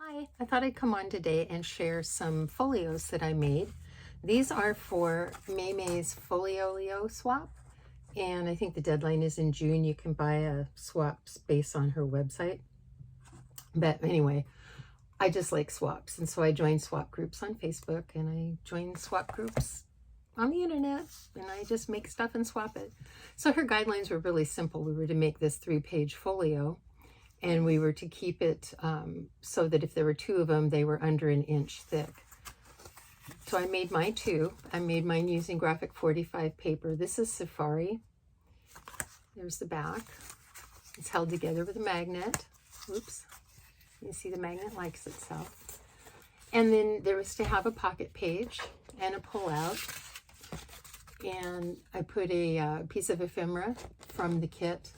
Hi, I thought I'd come on today and share some folios that I made. These are for Maymay's folio swap, and I think the deadline is in June. You can buy a swaps based on her website. But anyway, I just like swaps, and so I joined swap groups on Facebook, and I joined swap groups on the internet, and I just make stuff and swap it. So her guidelines were really simple. We were to make this 3-page folio, and we were to keep it so that if there were 2 of them, they were under an inch thick. So I made mine too. I made mine using graphic 45 paper. This is Safari. There's the back. It's held together with a magnet. Oops. You see the magnet likes itself. And then there was to have a pocket page and a pull-out. And I put a piece of ephemera from the kit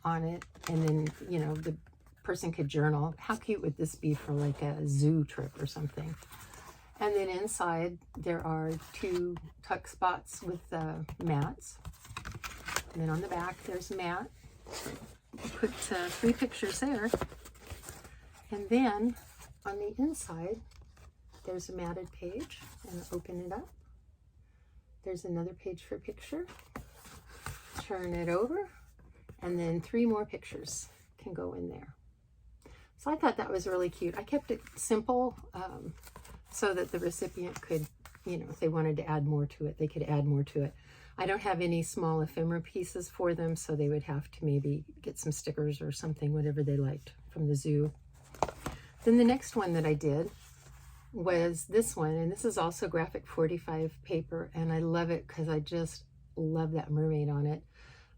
on it, and then, you know, the person could journal. How cute would this be for like a zoo trip or something? And then inside there are 2 tuck spots with mats. And then on the back there's a mat. Put 3 pictures there. And then on the inside there's a matted page, and open it up. There's another page for a picture. Turn it over, and then 3 more pictures can go in there. So I thought that was really cute. I kept it simple so that the recipient could, you know, if they wanted to add more to it, they could add more to it. I don't have any small ephemera pieces for them, so they would have to maybe get some stickers or something, whatever they liked from the zoo. Then the next one that I did was this one, and this is also graphic 45 paper, and I love it because I just love that mermaid on it.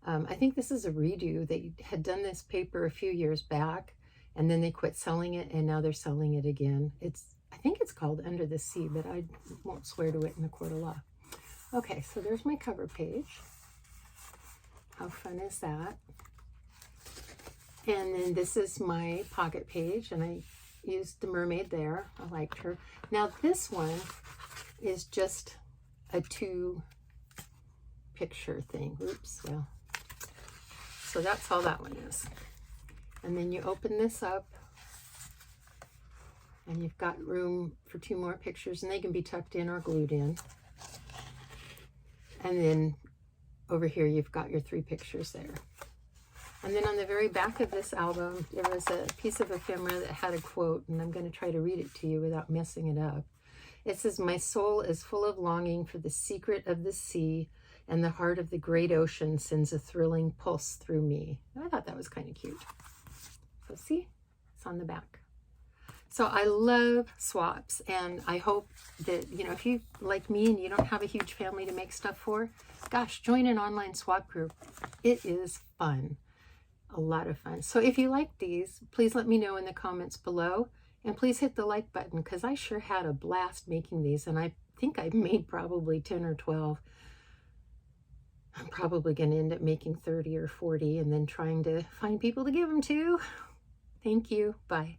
I think this is a redo. They had done this paper a few years back, and then they quit selling it, and now they're selling it again. I think it's called Under the Sea, but I won't swear to it in the court of law. Okay, so there's my cover page. How fun is that? And then this is my pocket page, and I used the mermaid there. I liked her. Now this one is just a 2-picture thing. Oops, well. So that's all that one is. And then you open this up, and you've got room for 2 more pictures, and they can be tucked in or glued in. And then over here you've got your 3 pictures there. And then on the very back of this album, there was a piece of ephemera that had a quote, and I'm going to try to read it to you without messing it up. It says, "My soul is full of longing for the secret of the sea, and the heart of the great ocean sends a thrilling pulse through me." I thought that was kind of cute. So see, it's on the back. So I love swaps, and I hope that, you know, if you like me and you don't have a huge family to make stuff for, gosh, join an online swap group. It is fun. A lot of fun. So if you like these, please let me know in the comments below, and please hit the like button, because I sure had a blast making these, and I think I made probably 10 or 12. I'm probably going to end up making 30 or 40 and then trying to find people to give them to. Thank you. Bye.